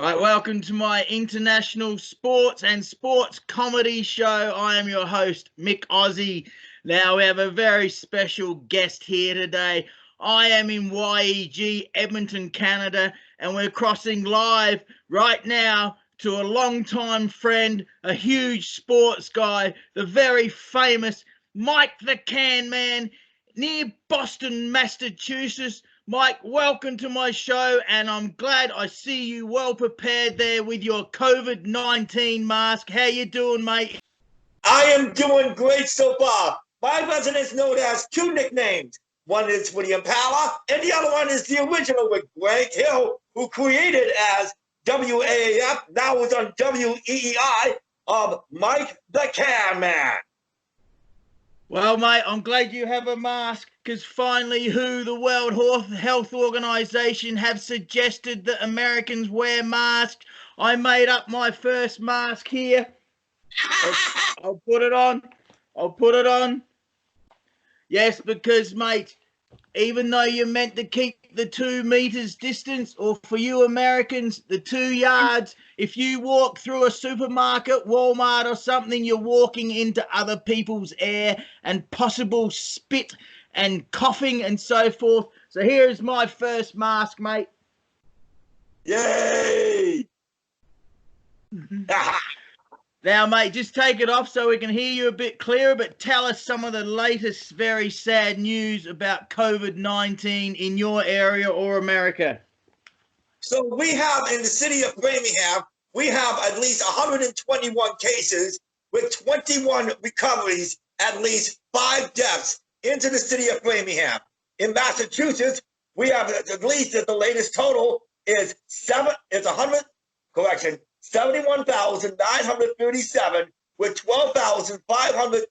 Right, welcome to my international sports and sports comedy show. I am your host, Mick Aussie. Now, we have a very special guest here today. I am in YEG, Edmonton, Canada, and we're crossing live right now to a longtime friend, a huge sports guy, the very famous Mike the Can Man, near Boston, Massachusetts. Mike, welcome to my show, and I'm glad I see you well prepared there with your COVID-19 mask. How you doing, mate? I am doing great so far. My residence known as two nicknames. One is William Power, and the other one is the original with Greg Hill, who created as WAAF, now is on WEEI, of Mike the Can Man. Well, mate, I'm glad you have a mask, because finally the World Health Organization have suggested that Americans wear masks. I made up my first mask here. I'll put it on. Yes, because, mate, even though you're meant to keep the 2 meters distance, or for you Americans, the 2 yards, if you walk through a supermarket, Walmart or something, you're walking into other people's air and possible spit and coughing and so forth. So here is my first mask, mate. Yay! Now, mate, just take it off so we can hear you a bit clearer, but tell us some of the latest very sad news about COVID-19 in your area or America. So we have in the city of Framingham, we have at least 121 cases with 21 recoveries, at least 5 deaths into the city of Framingham. In Massachusetts, we have at least the latest total is 71,937 with 12,500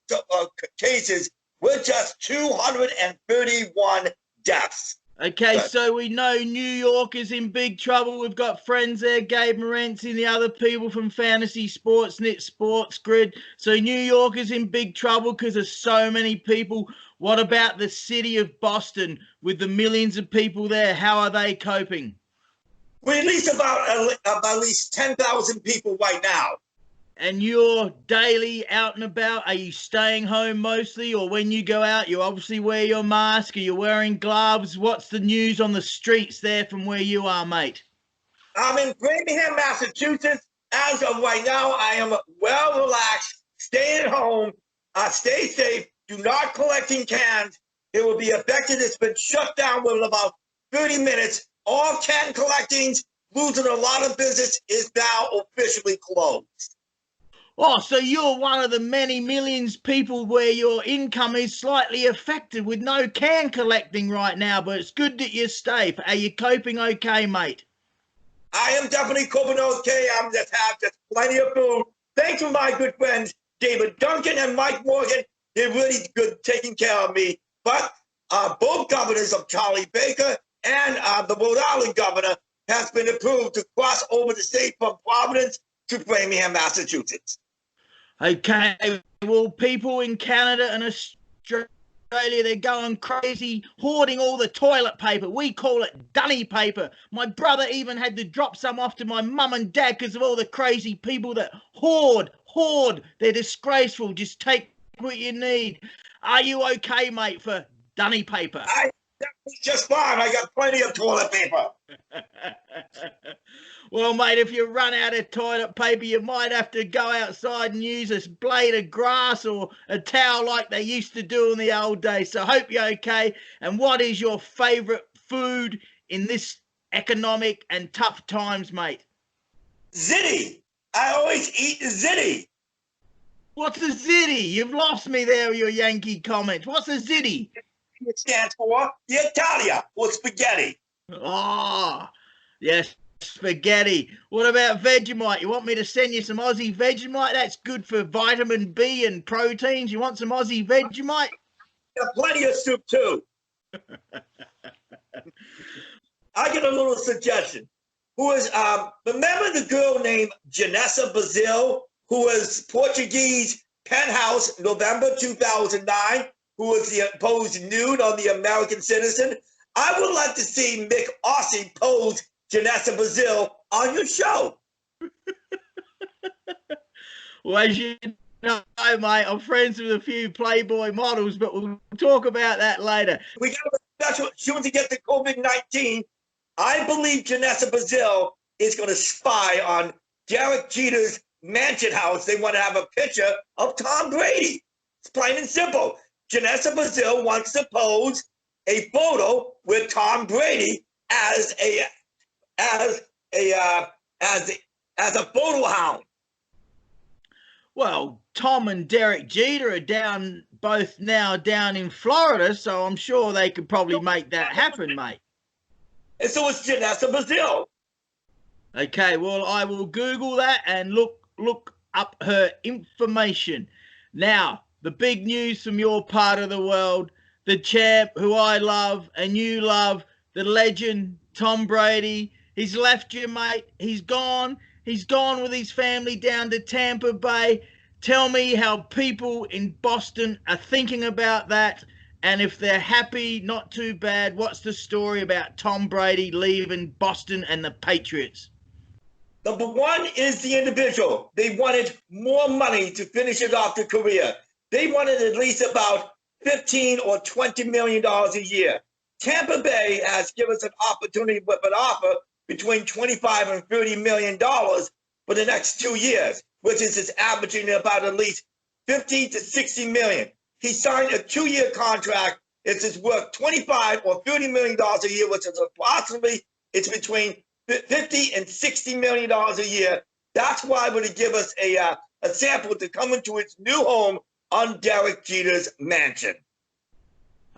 cases with just 231 deaths. Okay, so we know New York is in big trouble. We've got friends there, Gabe Morency and the other people from Fantasy Sportsnet, Sports Grid. So New York is in big trouble because of so many people. What about the city of Boston with the millions of people there? How are they coping? We at least about at least 10,000 people right now. And you're daily out and about? Are you staying home mostly, or when you go out, you obviously wear your mask? Are you wearing gloves? What's the news on the streets there from where you are, mate? I'm in Framingham, Massachusetts. As of right now, I am well relaxed, staying at home, stay safe, do not collect in cans. It will be affected. It's been shut down within about 30 minutes. All can collectings, losing a lot of business, is now officially closed. Oh, so you're one of the many millions people where your income is slightly affected with no can collecting right now, but it's good that you're safe. Are you coping okay, mate? I am definitely coping okay. I'm just plenty of food. Thanks to my good friends, David Duncan and Mike Morgan. They're really good taking care of me. But both governors of Charlie Baker and the Rhode Island governor has been approved to cross over the state from Providence to Framingham, Massachusetts. Okay, well, people in Canada and Australia, they're going crazy, hoarding all the toilet paper. We call it dunny paper. My brother even had to drop some off to my mum and dad because of all the crazy people that hoard. They're disgraceful. Just take what you need. Are you okay, mate, for dunny paper? Just fine. I got plenty of toilet paper. Well, mate, if you run out of toilet paper, you might have to go outside and use a blade of grass or a towel like they used to do in the old days. So hope you're okay. And what is your favourite food in this economic and tough times, mate? Ziti. I always eat the ziti. What's a ziti? You've lost me there with your Yankee comments. What's a ziti? It stands for the Italia, or spaghetti. Oh, yes, spaghetti. What about Vegemite? You want me to send you some Aussie Vegemite? That's good for vitamin B and proteins. You want some Aussie Vegemite? Got plenty of soup, too. I get a little suggestion. Remember the girl named Janessa Brazil, who was Portuguese Penthouse, November 2009? Who was the posed nude on the American Citizen? I would like to see Mick Aussie pose Janessa Brazil on your show. Well, as you know, mate, I'm friends with a few Playboy models, but we'll talk about that later. We got a special. She wants to get the COVID-19. I believe Janessa Brazil is going to spy on Derek Jeter's mansion house. They want to have a picture of Tom Brady. It's plain and simple. Janessa Brazil wants to pose a photo with Tom Brady as a photo hound. Well, Tom and Derek Jeter are both now down in Florida, so I'm sure they could probably make that happen, mate. And so it's Janessa Brazil. Okay, well, I will Google that and look up her information. Now, the big news from your part of the world, the champ who I love and you love, the legend, Tom Brady. He's left you, mate. He's gone. He's gone with his family down to Tampa Bay. Tell me how people in Boston are thinking about that. And if they're happy, not too bad. What's the story about Tom Brady leaving Boston and the Patriots? Number one is the individual. They wanted more money to finish it off their career. They wanted at least about $15 or $20 million a year. Tampa Bay has given us an opportunity with an offer between $25 and $30 million for the next 2 years, which is averaging about at least $50 to $60 million. He signed a 2-year contract. It's worth $25 or $30 million a year, which is approximately, it's between $50 and $60 million a year. That's why we're going to give us a sample to come into its new home on Derek Jeter's mansion.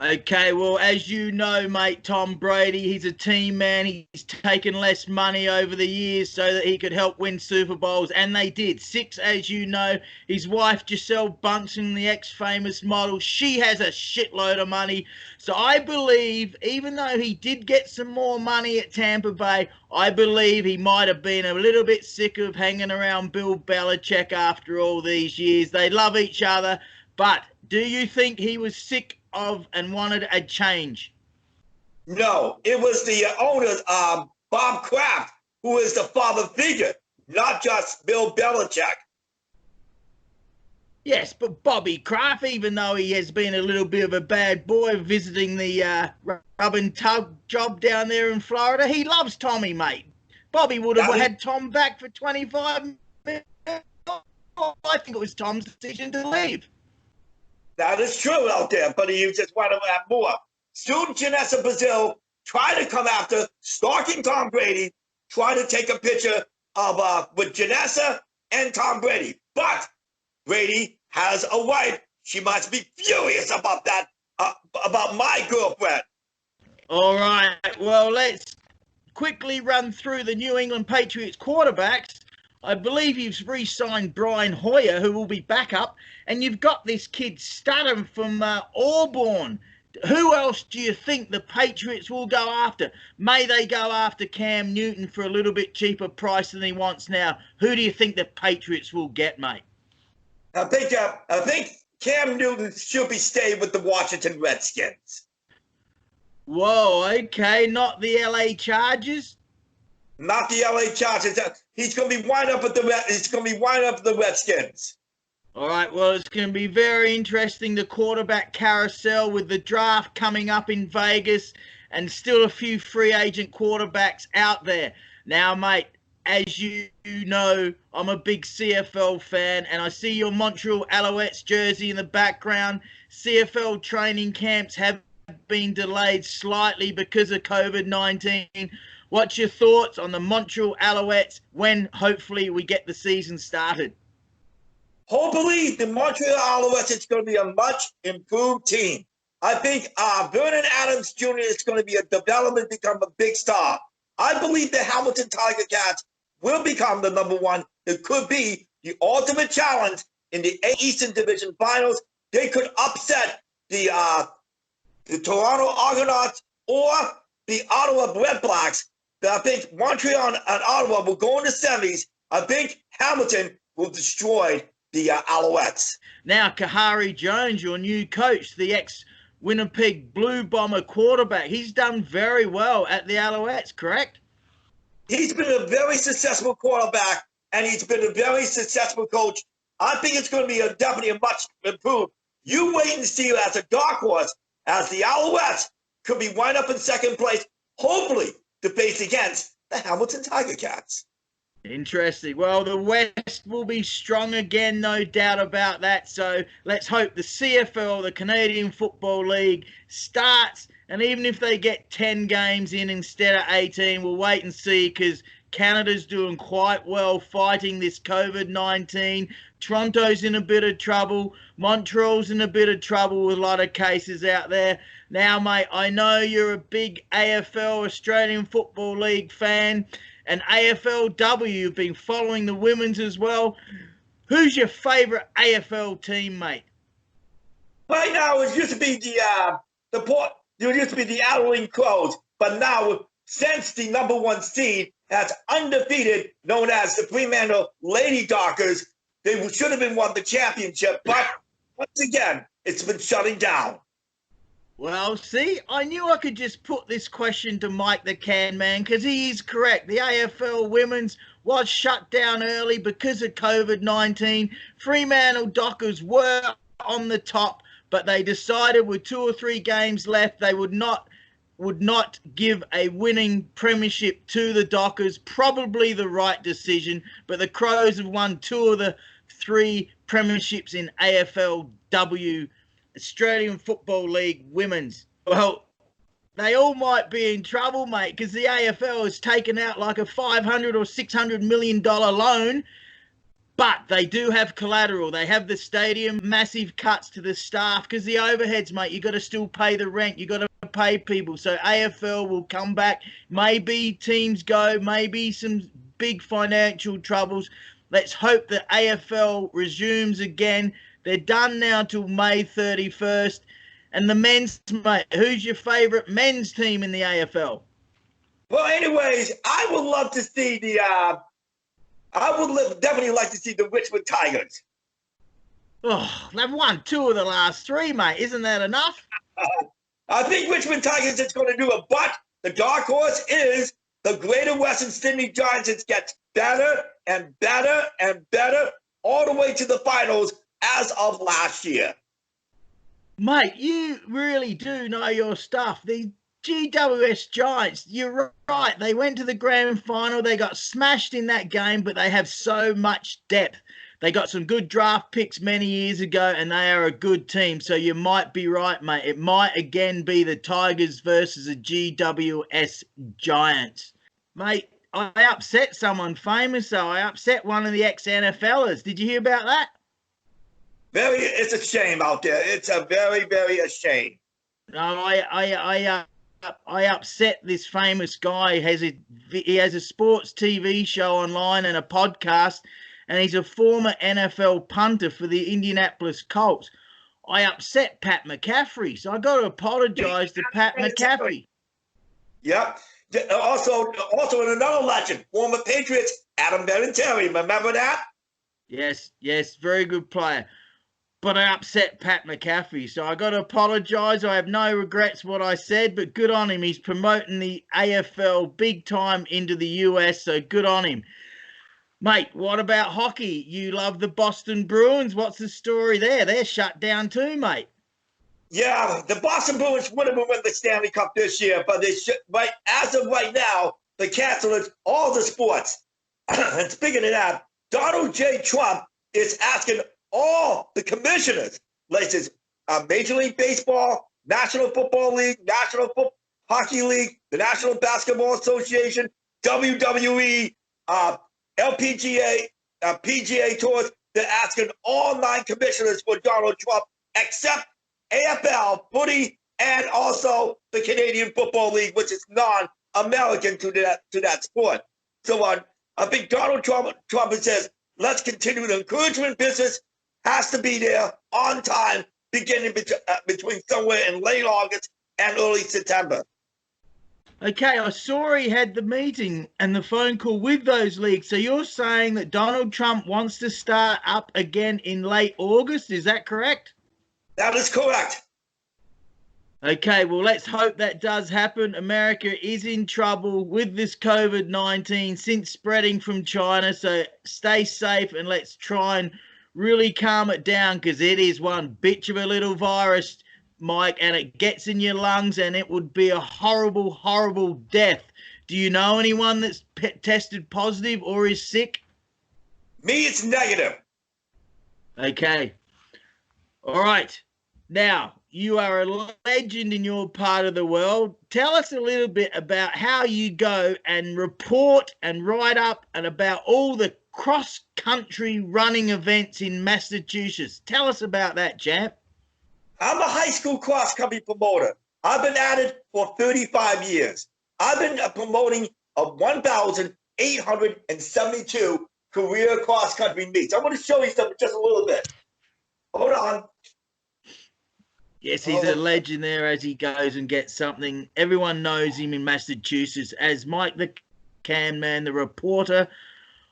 Okay, well, as you know, mate, Tom Brady, he's a team man. He's taken less money over the years so that he could help win Super Bowls, and they did. 6, as you know. His wife, Gisele Bunsen, the ex-famous model, she has a shitload of money. So I believe, even though he did get some more money at Tampa Bay, I believe he might have been a little bit sick of hanging around Bill Belichick after all these years. They love each other, but do you think he was sick of and wanted a change? No, it was the owner, Bob Kraft, who is the father figure, not just Bill Belichick. Yes, but Bobby Kraft, even though he has been a little bit of a bad boy visiting the rub and tug job down there in Florida, he loves Tommy, mate. Bobby would have had Tom back for 25 minutes. I think it was Tom's decision to leave. That is true out there, but you just want to have more. Soon, Janessa Brazil tried to come after, stalking Tom Brady, try to take a picture of with Janessa and Tom Brady. But Brady has a wife. She must be furious about that, about my girlfriend. All right, well, let's quickly run through the New England Patriots quarterbacks. I believe you've re-signed Brian Hoyer, who will be back up, and you've got this kid Studham from Auburn. Who else do you think the Patriots will go after? May they go after Cam Newton for a little bit cheaper price than he wants now? Who do you think the Patriots will get, mate? I think Cam Newton should be staying with the Washington Redskins. Whoa, okay, not the LA Chargers? Not the LA Chargers. He's going to be wind up with the Redskins. All right, well, it's going to be very interesting, the quarterback carousel with the draft coming up in Vegas and still a few free agent quarterbacks out there. Now, mate, as you know, I'm a big CFL fan, and I see your Montreal Alouettes jersey in the background. CFL training camps have been delayed slightly because of COVID-19. What's your thoughts on the Montreal Alouettes when hopefully we get the season started? Hopefully, the Montreal Alouettes is going to be a much improved team. I think Vernon Adams Jr. is going to be a development, become a big star. I believe the Hamilton Tiger Cats will become the number one. It could be the ultimate challenge in the Eastern Division Finals. They could upset the Toronto Argonauts or the Ottawa Red Blacks. I think Montreal and Ottawa will go in the semis. I think Hamilton will destroy the Alouettes. Now, Kahari Jones, your new coach, the ex-Winnipeg Blue Bomber quarterback, he's done very well at the Alouettes, correct? He's been a very successful quarterback, and he's been a very successful coach. I think it's going to be definitely a much improved. You wait and see as a dark horse, as the Alouettes could be wind up in second place, hopefully to face against the Hamilton Tiger Cats. Interesting. Well, the West will be strong again, no doubt about that. So let's hope the CFL, the Canadian Football League, starts. And even if they get 10 games in instead of 18, we'll wait and see, because Canada's doing quite well fighting this COVID-19. Toronto's in a bit of trouble. Montreal's in a bit of trouble with a lot of cases out there. Now, mate, I know you're a big AFL, Australian Football League fan, and AFLW, you've been following the women's as well. Who's your favourite AFL team, mate? Right now, it used to be the Adelaide Crows, but now, since the number one seed that's undefeated, known as the Fremantle Lady Dockers, they should have been won the championship, but once again, it's been shutting down. Well, see, I knew I could just put this question to Mike the Can Man, because he is correct. The AFL Women's was shut down early because of COVID-19. Fremantle Dockers were on the top, but they decided with 2 or 3 games left, they would not give a winning premiership to the Dockers. Probably the right decision, but the Crows have won 2 of the 3 premierships in AFLW, Australian Football League Women's. Well, they all might be in trouble, mate, because the AFL has taken out like a $500 or $600 million loan, but they do have collateral. They have the stadium, massive cuts to the staff, because the overheads, mate, you got to still pay the rent. You got to pay people. So AFL will come back. Maybe teams go, maybe some big financial troubles. Let's hope that AFL resumes again. They're done now till May 31st. And the men's, mate, who's your favourite men's team in the AFL? Well, anyways, I would love to see definitely like to see the Richmond Tigers. Oh, they've won 2 of the last 3, mate. Isn't that enough? I think Richmond Tigers is going to do it, but the dark horse is the Greater Western Sydney Giants. It gets better and better and better all the way to the finals as of last year. Mate, you really do know your stuff. The GWS Giants, you're right. They went to the grand final. They got smashed in that game, but they have so much depth. They got some good draft picks many years ago, and they are a good team. So you might be right, mate. It might again be the Tigers versus the GWS Giants. Mate, I upset someone famous, though. I upset one of the ex-NFLers. Did you hear about that? It's a shame out there. It's a very, very a shame. No, I upset this famous guy. He has a sports TV show online and a podcast, and he's a former NFL punter for the Indianapolis Colts. I upset Pat McCaffrey, so I got to apologize to Pat McCaffrey. Yep. Also another legend, former Patriots, Adam Vinatieri. Remember that? Yes, very good player. But I upset Pat McCaffrey, so I got to apologise. I have no regrets what I said, but good on him. He's promoting the AFL big time into the US, so good on him. Mate, what about hockey? You love the Boston Bruins. What's the story there? They're shut down too, mate. Yeah, the Boston Bruins would have won the Stanley Cup this year, but as of right now, they canceled all the sports. And speaking of that, Donald J. Trump is asking all the commissioners, like this, Major League Baseball, National Football League, National Hockey League, the National Basketball Association, WWE, LPGA, PGA Tours. They're asking all 9 commissioners for Donald Trump, except AFL, footy, and also the Canadian Football League, which is non-American to that sport. So I think Donald Trump says, let's continue the encouragement business. Has to be there on time, beginning between somewhere in late August and early September. Okay, I saw he had the meeting and the phone call with those leagues. So you're saying that Donald Trump wants to start up again in late August? Is that correct? That is correct. Okay, well, let's hope that does happen. America is in trouble with this COVID-19 since spreading from China, so stay safe and let's try and really calm it down because it is one bitch of a little virus, Mike, and it gets in your lungs and it would be a horrible, horrible death. Do you know anyone that's tested positive or is sick? Me, it's negative. Okay. All right. Now, you are a legend in your part of the world. Tell us a little bit about how you go and report and write up and about all the cross-country running events in Massachusetts. Tell us about that, champ. I'm a high school cross-country promoter. I've been at it for 35 years. I've been promoting 1,872 career cross-country meets. I want to show you something just a little bit. Hold on. Yes, he's a legend there as he goes and gets something. Everyone knows him in Massachusetts as Mike the Can Man, the reporter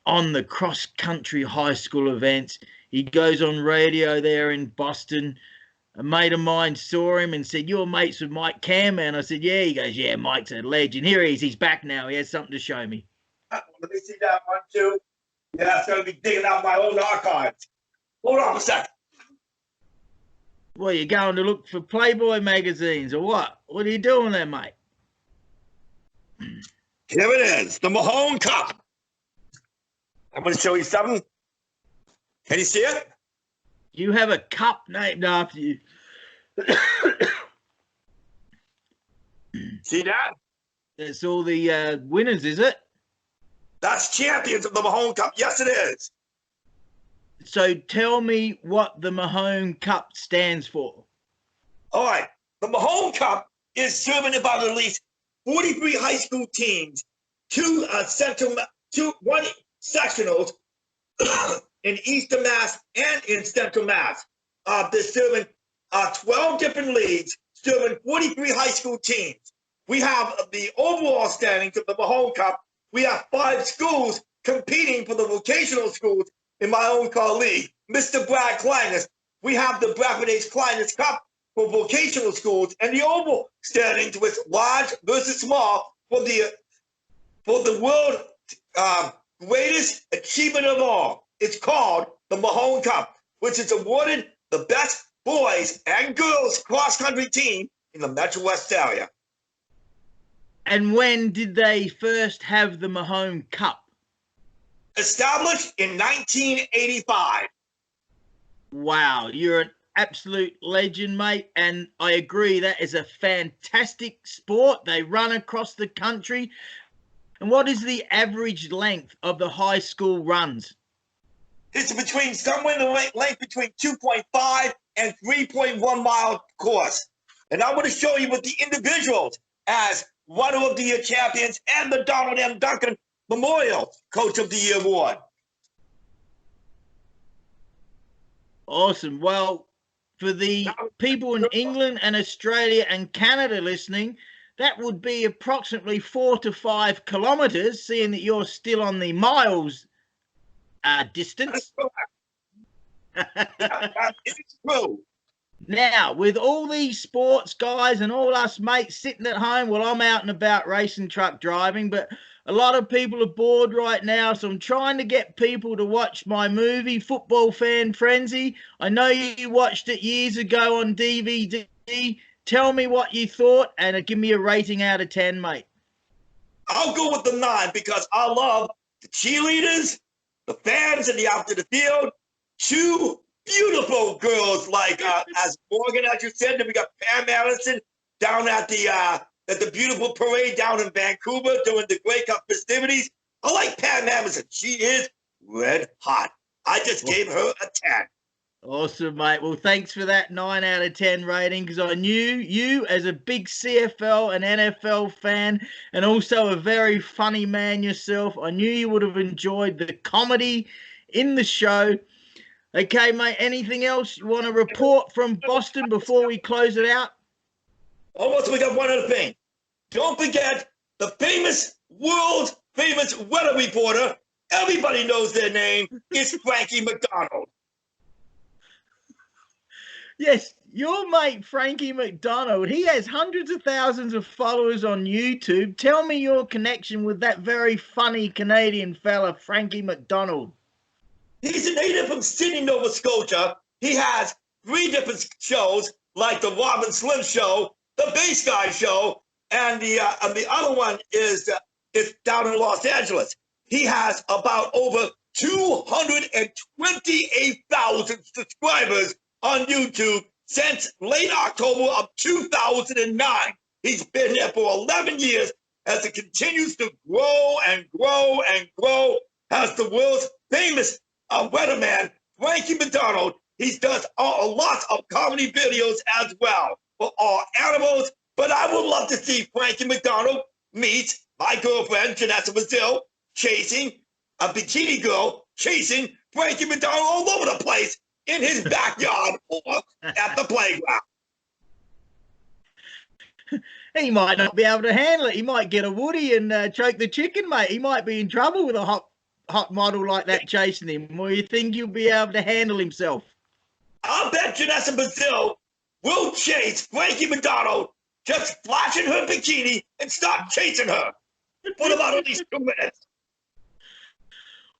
on the cross-country high school events. He goes on radio there in Boston. A mate of mine saw him and said, "You're mates with Mike Camman." I said, "Yeah." He goes, "Yeah, Mike's a legend." Here he is. He's back now. He has something to show me. Let me see that one, too. Yeah, that's going to be digging out my own archives. Hold on a second. Well, you going to look for Playboy magazines or what? What are you doing there, mate? Here it is, the Mahone Cup. I'm going to show you something. Can you see it? You have a cup named after you. See that? That's all the winners, is it? That's champions of the Mahone Cup. Yes, it is. So tell me what the Mahone Cup stands for. All right. The Mahone Cup is serving about at least 43 high school teams, one sectionals in Eastern Mass and in Central Mass. They're serving 12 different leagues, serving 43 high school teams. We have the overall standings of the Mahone Cup. We have 5 schools competing for the vocational schools in my own colleague, Mr. Brad Kleinis. We have the Bradford H. Kleinis Cup for vocational schools, and the oval standings with large versus small for the world greatest achievement of all. It's called the Mahone Cup, which is awarded the best boys and girls cross-country team in the Metro West area. And when did they first have the Mahone Cup? Established in 1985. Wow, you're an absolute legend, mate. And I agree, that is a fantastic sport. They run across the country. And what is the average length of the high school runs? It's between somewhere in the length between 2.5 and 3.1 mile course. And I want to show you with the individuals as one of the year champions and the Donald M. Duncan Memorial Coach of the Year Award. Awesome. Well, for the people in England and Australia and Canada listening, that would be approximately 4 to 5 kilometers, seeing that you're still on the miles distance. It's true. Now, with all these sports guys and all us mates sitting at home, well, I'm out and about racing truck driving, but a lot of people are bored right now, so I'm trying to get people to watch my movie, Football Fan Frenzy. I know you watched it years ago on DVD. Tell me what you thought and give me a rating out of 10, mate. I'll go with the 9 because I love the cheerleaders, the fans in the out to the field, 2 beautiful girls like as Morgan, as you said, then we got Pam Allison down at the beautiful parade down in Vancouver during the Grey Cup festivities. I like Pam Allison. She is red hot. I just gave her a 10. Awesome, mate. Well, thanks for that 9 out of 10 rating because I knew you as a big CFL and NFL fan and also a very funny man yourself. I knew you would have enjoyed the comedy in the show. Okay, mate, anything else you want to report from Boston before we close it out? Almost, we got one other thing. Don't forget the famous, world famous weather reporter. Everybody knows their name. It's Frankie McDonald. Yes, Your mate, Frankie McDonald, he has hundreds of thousands of followers on YouTube. Tell me your connection with that very funny Canadian fella, Frankie McDonald. He's a native from Sydney, Nova Scotia. He has 3 different shows, like the Robin Slim Show, the Bass Guy Show, and the other one is down in Los Angeles. He has about over 228,000 subscribers on YouTube since late October of 2009. He's been there for 11 years as it continues to grow and grow and grow as the world's famous weatherman, Frankie McDonald. He does lots of comedy videos as well for all animals. But I would love to see Frankie McDonald meet my girlfriend, Janessa Brazil, chasing a bikini girl, chasing Frankie McDonald all over the place in his backyard or at the playground. He might not be able to handle it. He might get a woody and choke the chicken, mate. He might be in trouble with a hot model like that chasing him. Or you think he'll be able to handle himself? I'll bet Janessa Brazil will chase Frankie McDonald, just flashing her bikini and start chasing her for about at least 2 minutes.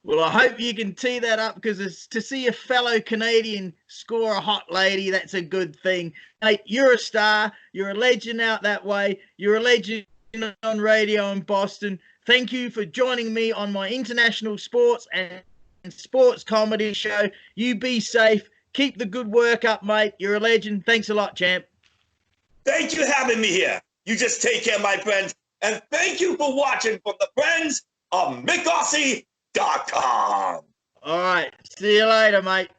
Well, I hope you can tee that up, because to see a fellow Canadian score a hot lady, that's a good thing. Mate, you're a star. You're a legend out that way. You're a legend on radio in Boston. Thank you for joining me on my international sports and sports comedy show. You be safe. Keep the good work up, mate. You're a legend. Thanks a lot, champ. Thank you for having me here. You just take care, my friends. And thank you for watching from the friends of McAussie.com. All right. See you later, mate.